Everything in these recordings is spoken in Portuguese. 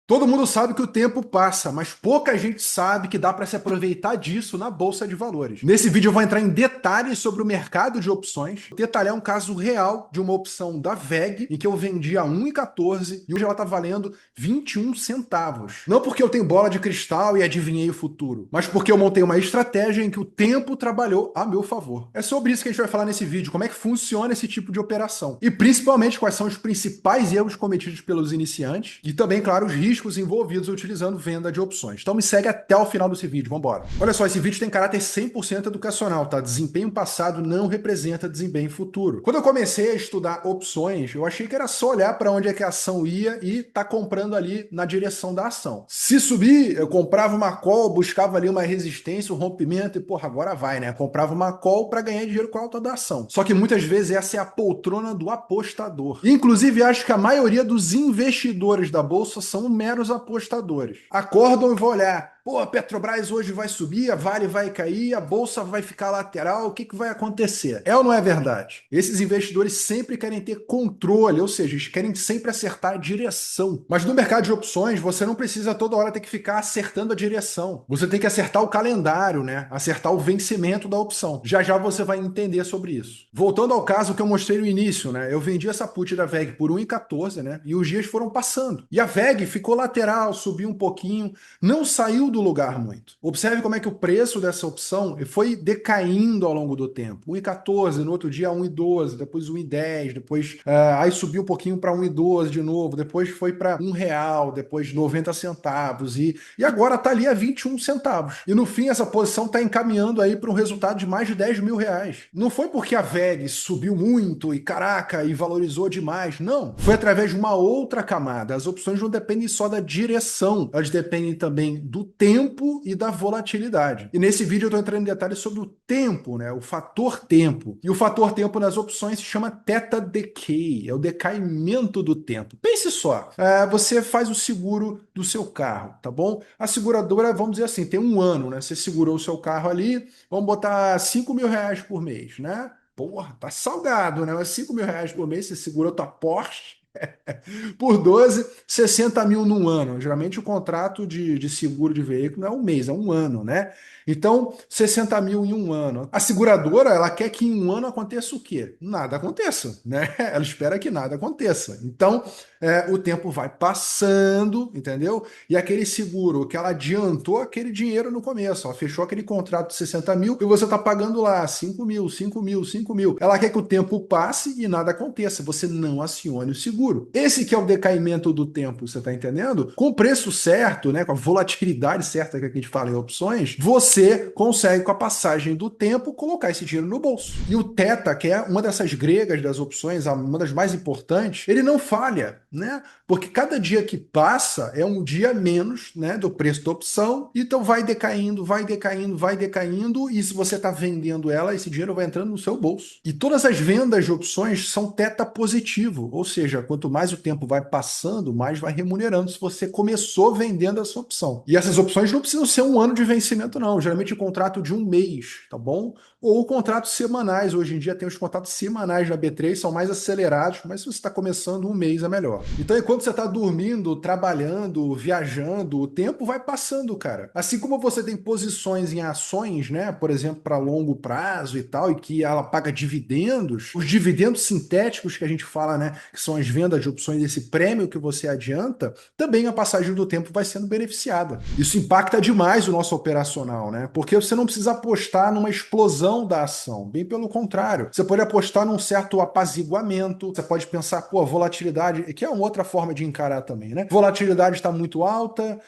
Todo mundo sabe que o tempo passa, mas pouca gente sabe que dá para se aproveitar disso na bolsa de valores. Nesse vídeo eu vou entrar em detalhes sobre o mercado de opções, detalhar um caso real de uma opção da VEG em que eu vendi a 1,14 e hoje ela está valendo 21 centavos. Não porque eu tenho bola de cristal e adivinhei o futuro, mas porque eu montei uma estratégia em que o tempo trabalhou a meu favor. É sobre isso que a gente vai falar nesse vídeo, como é que funciona esse tipo de operação e principalmente quais são os principais erros cometidos pelos iniciantes e também, claro, os riscos envolvidos utilizando venda de opções. Então me segue até o final desse vídeo, vambora. Olha só, esse vídeo tem caráter 100% educacional, tá? Desempenho passado não representa desempenho futuro. Quando eu comecei a estudar opções, eu achei que era só olhar para onde é que a ação ia e tá comprando ali na direção da ação. Se subir, eu comprava uma call, buscava ali uma resistência, um rompimento e, porra, agora vai, né? Comprava uma call para ganhar dinheiro com a alta da ação. Só que muitas vezes essa é a poltrona do apostador. Inclusive, acho que a maioria dos investidores da bolsa são meros apostadores. Acordam e vão olhar. Pô, a Petrobras hoje vai subir, a Vale vai cair, a bolsa vai ficar lateral, o que que vai acontecer? É ou não é verdade? Esses investidores sempre querem ter controle, ou seja, eles querem sempre acertar a direção. Mas no mercado de opções, você não precisa toda hora ter que ficar acertando a direção. Você tem que acertar o calendário, né? Acertar o vencimento da opção. Já já você vai entender sobre isso. Voltando ao caso que eu mostrei no início, né? Eu vendi essa put da VEG por 1,14, né? E os dias foram passando. E a VEG ficou lateral, subiu um pouquinho, não saiu do lugar muito. Observe como é que o preço dessa opção foi decaindo ao longo do tempo. 1,14, no outro dia 1,12, depois 1,10, depois aí subiu um pouquinho para 1,12 de novo, depois foi para R$ 1, depois 90 centavos e agora está ali a 21 centavos. E no fim essa posição está encaminhando aí para um resultado de mais de R$ 10.000. Não foi porque a VEG subiu muito e caraca, e valorizou demais, não. Foi através de uma outra camada. As opções não dependem só da direção, elas dependem também do tempo e da volatilidade. E nesse vídeo eu estou entrando em detalhes sobre o tempo, né? O fator tempo. E o fator tempo nas opções se chama Theta Decay, é o decaimento do tempo. Pense só, você faz o seguro do seu carro, tá bom? A seguradora, vamos dizer assim, tem um ano, né? Você segurou o seu carro ali, vamos botar R$ 5.000 por mês, né? Porra, tá salgado, né? Mas R$ 5.000 por mês, você segurou tua Porsche, por 12, 60 mil num ano. Geralmente o contrato de seguro de veículo não é um mês, é um ano, né? Então, 60 mil em um ano. A seguradora, ela quer que em um ano aconteça o quê? Nada aconteça, né? Ela espera que nada aconteça. Então, o tempo vai passando, entendeu? E aquele seguro que ela adiantou aquele dinheiro no começo, ó, fechou aquele contrato de 60 mil e você está pagando lá 5 mil, 5 mil, 5 mil. Ela quer que o tempo passe e nada aconteça, você não acione o seguro. Esse que é o decaimento do tempo, você está entendendo? Com o preço certo, né, com a volatilidade certa que a gente fala em opções, você consegue, com a passagem do tempo, colocar esse dinheiro no bolso. E o Theta, que é uma dessas gregas das opções, uma das mais importantes, ele não falha, né? Porque cada dia que passa é um dia menos, né, do preço da opção, então vai decaindo, vai decaindo, vai decaindo, e se você está vendendo ela, esse dinheiro vai entrando no seu bolso. E todas as vendas de opções são Theta positivo, ou seja, quanto mais o tempo vai passando, mais vai remunerando se você começou vendendo essa opção. E essas opções não precisam ser um ano de vencimento, não. Geralmente o contrato de um mês, tá bom? Ou contratos semanais. Hoje em dia tem os contratos semanais da B3, são mais acelerados, mas se você está começando um mês é melhor. Então, enquanto você está dormindo, trabalhando, viajando, o tempo vai passando, cara. Assim como você tem posições em ações, né? Por exemplo, para longo prazo e tal, e que ela paga dividendos, os dividendos sintéticos que a gente fala, né? Que são as vendas de opções, esse prêmio que você adianta, também a passagem do tempo vai sendo beneficiada. Isso impacta demais o nosso operacional, né? Porque você não precisa apostar numa explosão da ação, bem pelo contrário. Você pode apostar num certo apaziguamento, você pode pensar, pô, volatilidade, que é uma outra forma de encarar também, né? Volatilidade está muito alta,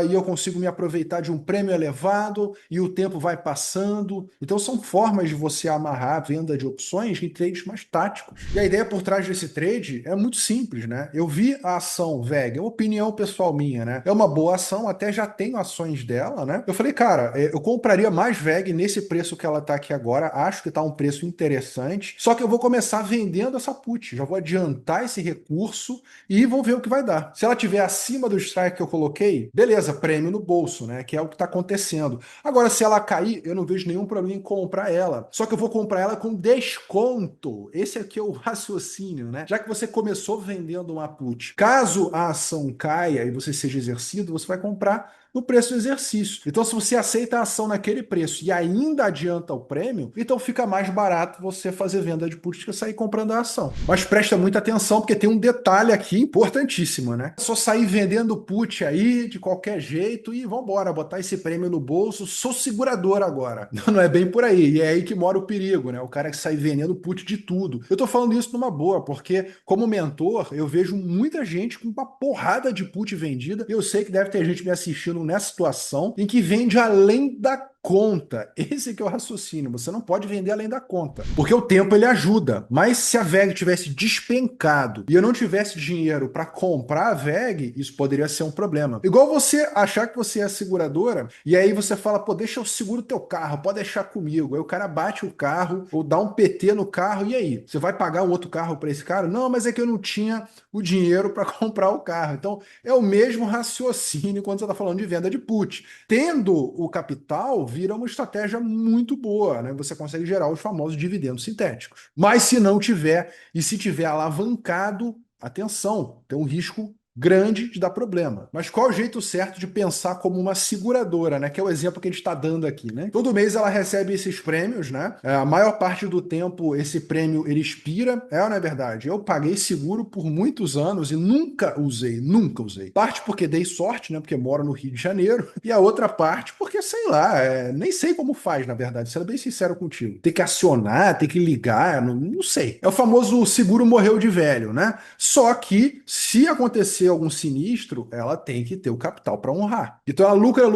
e eu consigo me aproveitar de um prêmio elevado e o tempo vai passando. Então são formas de você amarrar a venda de opções em trades mais táticos. E a ideia por trás desse trade é muito simples, né? Eu vi a ação VEG, é uma opinião pessoal minha, né? É uma boa ação, até já tenho ações dela, né? Eu falei, cara, eu compraria mais VEG nesse preço que ela tá aqui agora, acho que está um preço interessante, só que eu vou começar vendendo essa put, já vou adiantar esse recurso e vou ver o que vai dar. Se ela tiver acima do strike que eu coloquei, beleza, prêmio no bolso, né? Que é o que está acontecendo. Agora, se ela cair, eu não vejo nenhum problema em comprar ela. Só que eu vou comprar ela com desconto. Esse aqui é o raciocínio, né? Já que você começou vendendo uma put, caso a ação caia e você seja exercido, você vai comprar no preço do exercício. Então, se você aceita a ação naquele preço e ainda adianta o prêmio, então fica mais barato você fazer venda de put que sair comprando a ação. Mas presta muita atenção, porque tem um detalhe aqui importantíssimo, né? É só sair vendendo put aí de qualquer jeito e vambora, botar esse prêmio no bolso, sou segurador agora. Não é bem por aí, e é aí que mora o perigo, né? O cara que sai vendendo put de tudo. Eu tô falando isso numa boa, porque como mentor, eu vejo muita gente com uma porrada de put vendida, e eu sei que deve ter gente me assistindo nessa situação em que vende além da conta. Esse que é o raciocínio. Você não pode vender além da conta. Porque o tempo ele ajuda. Mas se a VEG tivesse despencado e eu não tivesse dinheiro para comprar a VEG, isso poderia ser um problema. Igual você achar que você é a seguradora e aí você fala, pô, deixa eu seguro teu carro, pode deixar comigo. Aí o cara bate o carro ou dá um PT no carro e aí? Você vai pagar um outro carro para esse cara? Não, mas é que eu não tinha o dinheiro para comprar o carro. Então é o mesmo raciocínio quando você está falando de venda de put. Tendo o capital, vira uma estratégia muito boa, né? Você consegue gerar os famosos dividendos sintéticos. Mas se não tiver, e se tiver alavancado, atenção, tem um risco grande de dar problema. Mas qual é o jeito certo de pensar como uma seguradora, né? Que é o exemplo que a gente está dando aqui, né? Todo mês ela recebe esses prêmios, né? A maior parte do tempo esse prêmio ele expira. É ou não é verdade? Eu paguei seguro por muitos anos e nunca usei, nunca usei. Parte porque dei sorte, né? Porque moro no Rio de Janeiro. E a outra parte porque, sei lá, nem sei como faz, na verdade. Sendo bem sincero contigo. Tem que acionar, tem que ligar, não sei. É o famoso seguro morreu de velho, né? Só que se acontecer algum sinistro, ela tem que ter o capital para honrar. Então ela lucra.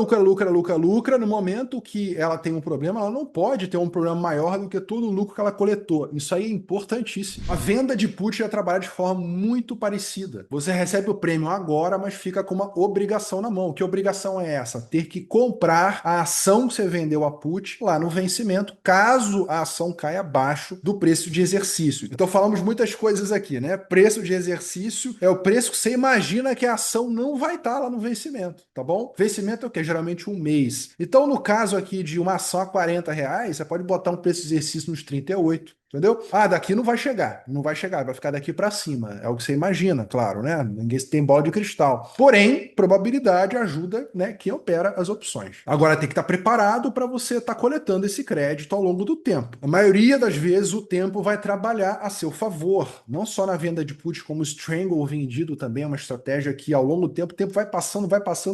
No momento que ela tem um problema, ela não pode ter um problema maior do que todo o lucro que ela coletou. Isso aí é importantíssimo. A venda de put já trabalha de forma muito parecida. Você recebe o prêmio agora, mas fica com uma obrigação na mão. Que obrigação é essa? Ter que comprar a ação que você vendeu a put lá no vencimento, caso a ação caia abaixo do preço de exercício. Então falamos muitas coisas aqui, né? Preço de exercício é o preço que você imagina que a ação não vai estar lá no vencimento, tá bom? Vencimento é o quê? Geralmente um mês. Então, no caso aqui de uma ação a R$ 40, você pode botar um preço de exercício nos 38. Entendeu? Ah, daqui não vai chegar. Não vai chegar, vai ficar daqui para cima. É o que você imagina, claro, né? Ninguém tem bola de cristal. Porém, probabilidade ajuda, né, quem opera as opções. Agora tem que estar preparado para você estar coletando esse crédito ao longo do tempo. A maioria das vezes o tempo vai trabalhar a seu favor. Não só na venda de put, como o strangle vendido também é uma estratégia que ao longo do tempo, o tempo vai passando,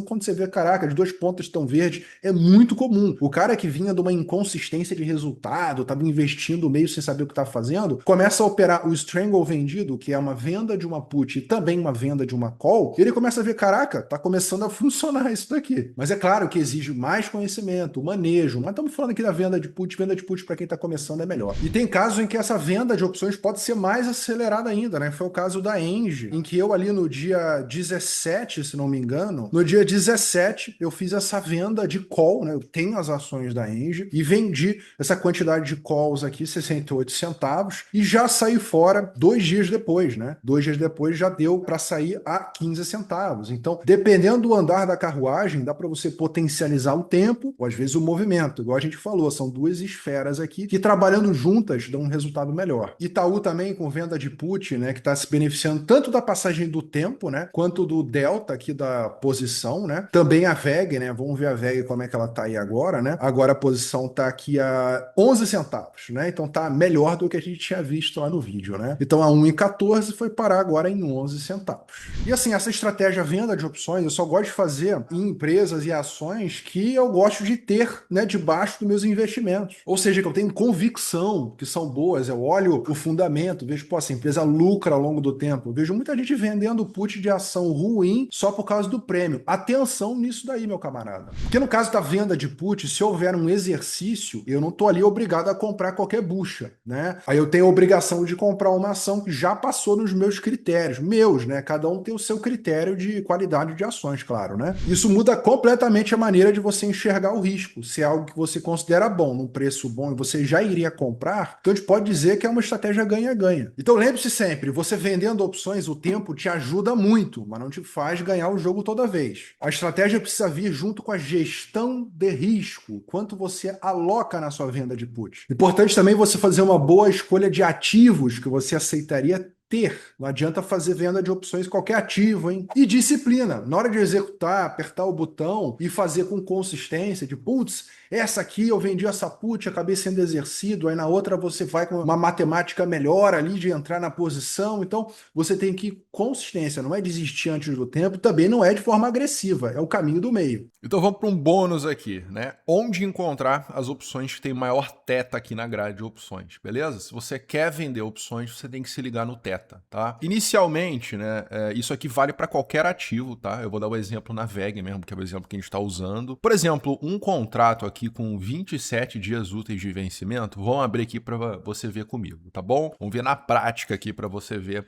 quando você vê, caraca, as duas pontas estão verdes, é muito comum. O cara que vinha de uma inconsistência de resultado, estava investindo meio sem saber o que está fazendo, começa a operar o strangle vendido, que é uma venda de uma put e também uma venda de uma call, e ele começa a ver, caraca, tá começando a funcionar isso daqui. Mas é claro que exige mais conhecimento, manejo, mas estamos falando aqui da venda de put para quem está começando é melhor. E tem casos em que essa venda de opções pode ser mais acelerada ainda, né? Foi o caso da Engie, em que eu ali no dia 17, se não me engano, no dia 17 eu fiz essa venda de call, né? Eu tenho as ações da Engie e vendi essa quantidade de calls aqui, 68 centavos, e já saí fora 2 dias depois, né? 2 dias depois já deu para sair a 15 centavos. Então, dependendo do andar da carruagem, dá para você potencializar o tempo ou às vezes o movimento. Igual a gente falou, são duas esferas aqui que trabalhando juntas dão um resultado melhor. Itaú também com venda de put, né, que está se beneficiando tanto da passagem do tempo, né, quanto do delta aqui da posição, né? Também a VEG, né? Vamos ver a VEG como é que ela tá aí agora, né? Agora a posição tá aqui a 11 centavos, né? Então tá melhor do que a gente tinha visto lá no vídeo, né? Então a 1,14 foi parar agora em 11 centavos. E assim, essa estratégia venda de opções eu só gosto de fazer em empresas e ações que eu gosto de ter, né, debaixo dos meus investimentos. Ou seja, que eu tenho convicção que são boas, eu olho o fundamento, vejo, pô, essa empresa lucra ao longo do tempo. Eu vejo muita gente vendendo put de ação ruim só por causa do prêmio. Atenção nisso daí, meu camarada. Porque no caso da venda de put, se houver um exercício, eu não tô ali obrigado a comprar qualquer bucha, né? né? Aí eu tenho a obrigação de comprar uma ação que já passou nos meus critérios, meus, né? Cada um tem o seu critério de qualidade de ações, claro, né? Isso muda completamente a maneira de você enxergar o risco. Se é algo que você considera bom, num preço bom e você já iria comprar, então a gente pode dizer que é uma estratégia ganha-ganha. Então lembre-se sempre, você vendendo opções, o tempo te ajuda muito, mas não te faz ganhar o jogo toda vez. A estratégia precisa vir junto com a gestão de risco, quanto você aloca na sua venda de put. Importante também você fazer uma boa escolha de ativos que você aceitaria ter. Não adianta fazer venda de opções qualquer ativo, hein? E disciplina. Na hora de executar, apertar o botão e fazer com consistência, de putz, essa aqui eu vendi essa put, acabei sendo exercido, aí na outra você vai com uma matemática melhor ali de entrar na posição. Então, você tem que ir consistência, não é desistir antes do tempo, também não é de forma agressiva, é o caminho do meio. Então vamos para um bônus aqui, né? Onde encontrar as opções que tem maior teta aqui na grade de opções, beleza? Se você quer vender opções, você tem que se ligar no teta, tá? Inicialmente, né, isso aqui vale para qualquer ativo, tá? Eu vou dar um exemplo na VEG mesmo, que é o exemplo que a gente está usando. Por exemplo, um contrato aqui com 27 dias úteis de vencimento, vamos abrir aqui para você ver comigo, tá bom? Vamos ver na prática aqui para você ver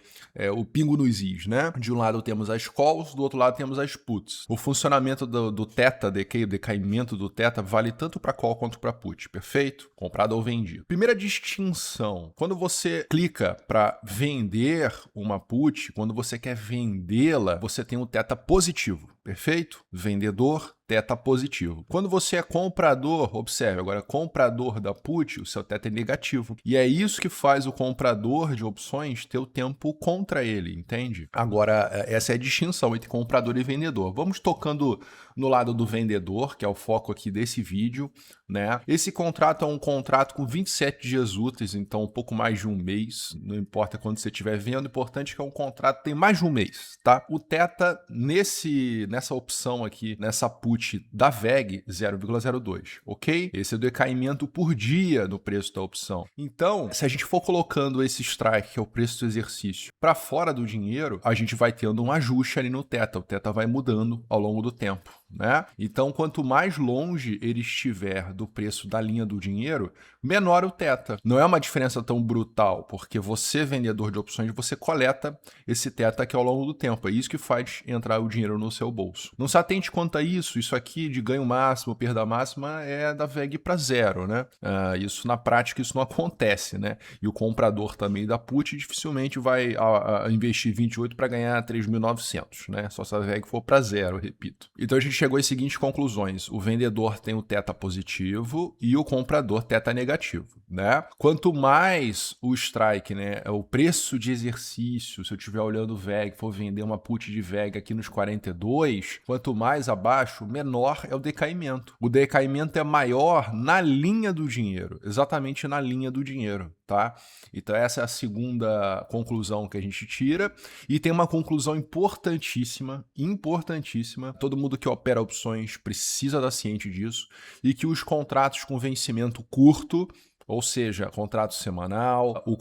o pingo nos is, né? De um lado temos as calls, do outro lado temos as puts. O funcionamento do teta, o decaimento do teta, vale tanto para call quanto para put, perfeito? Comprado ou vendido. Primeira distinção, quando você clica para vender uma put, quando você quer vendê-la, você tem um teta positivo, perfeito? Vendedor, teta positivo. Quando você é comprador, observe, agora comprador da put, o seu teta é negativo. E é isso que faz o comprador de opções ter o tempo contra ele, entende? Agora, essa é a distinção entre comprador e vendedor. Vamos tocando no lado do vendedor, que é o foco aqui desse vídeo, né? Esse contrato é um contrato com 27 dias úteis, então um pouco mais de um mês, não importa quando você estiver vendo, o importante é que é um contrato que tem mais de um mês, tá? O teta nessa opção aqui, nessa put da VEG, 0,02, ok? Esse é o decaimento por dia no preço da opção. Então, se a gente for colocando esse strike, que é o preço do exercício, para fora do dinheiro, a gente vai tendo um ajuste ali no teta. O teta vai mudando ao longo do tempo, né? Então, quanto mais longe ele estiver do preço da linha do dinheiro, menor o teta. Não é uma diferença tão brutal, porque você, vendedor de opções, você coleta esse teta aqui ao longo do tempo. É isso que faz entrar o dinheiro no seu bolso. Não se atente quanto a isso aqui de ganho máximo, perda máxima, é da VEG para zero, né? Isso na prática, isso não acontece, né? E o comprador também da put dificilmente vai investir 28 para ganhar 3.900, né? Só se a VEG for para zero, eu repito. Então a gente chegou às seguintes conclusões. O vendedor tem o teta positivo e o comprador teta negativo, né? Quanto mais o strike, né, o preço de exercício, se eu estiver olhando o VEG, for vender uma put de VEG aqui nos 42, quanto mais abaixo, menor é o decaimento. O decaimento é maior na linha do dinheiro, exatamente na linha do dinheiro, tá? Então essa é a segunda conclusão que a gente tira. E tem uma conclusão importantíssima, todo mundo que opera opções precisa estar ciente disso, e que os contratos com vencimento curto, ou seja, contrato semanal, o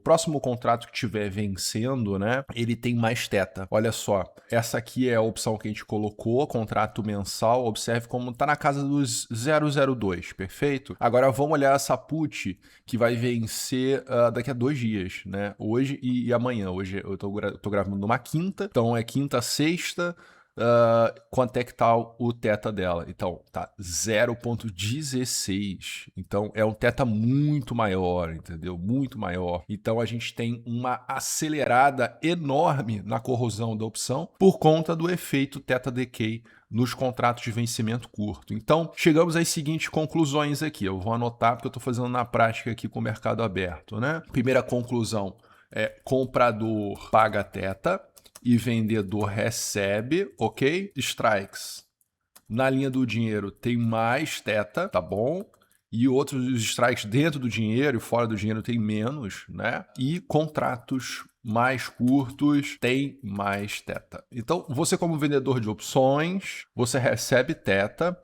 próximo contrato que estiver vencendo, né, ele tem mais teta. Olha só, essa aqui é a opção que a gente colocou, contrato mensal, observe como está na casa dos 0,02, perfeito? Agora vamos olhar essa put que vai vencer daqui a 2 dias, né, hoje e amanhã. Hoje eu tô gravando numa quinta, então é quinta, sexta, quanto é que tá o teta dela? Então, tá 0,16. Então, é um teta muito maior, entendeu? Muito maior. Então, a gente tem uma acelerada enorme na corrosão da opção por conta do efeito teta decay nos contratos de vencimento curto. Então, chegamos às seguintes conclusões aqui. Eu vou anotar porque eu estou fazendo na prática aqui com o mercado aberto, né? Primeira conclusão é comprador paga teta e vendedor recebe, ok? Strikes. Na linha do dinheiro tem mais teta, tá bom? E outros strikes dentro do dinheiro e fora do dinheiro tem menos, né? E contratos mais curtos tem mais teta. Então, você como vendedor de opções, você recebe teta,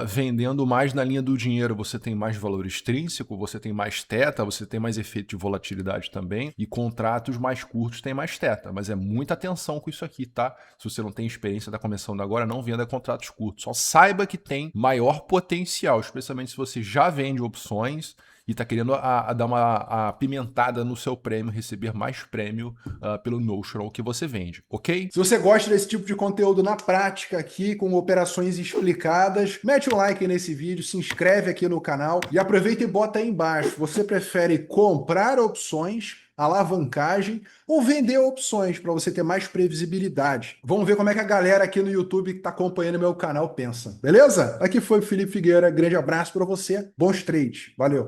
vendendo mais na linha do dinheiro, você tem mais valor extrínseco, você tem mais teta, você tem mais efeito de volatilidade também, e contratos mais curtos tem mais teta, mas é muita atenção com isso aqui, tá? Se você não tem experiência, está começando agora, não venda contratos curtos, só saiba que tem maior potencial, especialmente se você já vende opções e tá querendo dar uma apimentada no seu prêmio, receber mais prêmio pelo Notional que você vende, ok? Se você gosta desse tipo de conteúdo na prática aqui, com operações explicadas, mete um like nesse vídeo, se inscreve aqui no canal e aproveita e bota aí embaixo. Você prefere comprar opções, alavancagem ou vender opções para você ter mais previsibilidade? Vamos ver como é que a galera aqui no YouTube que está acompanhando meu canal pensa, beleza? Aqui foi o Felipe Figueira, grande abraço para você, bons trades, valeu!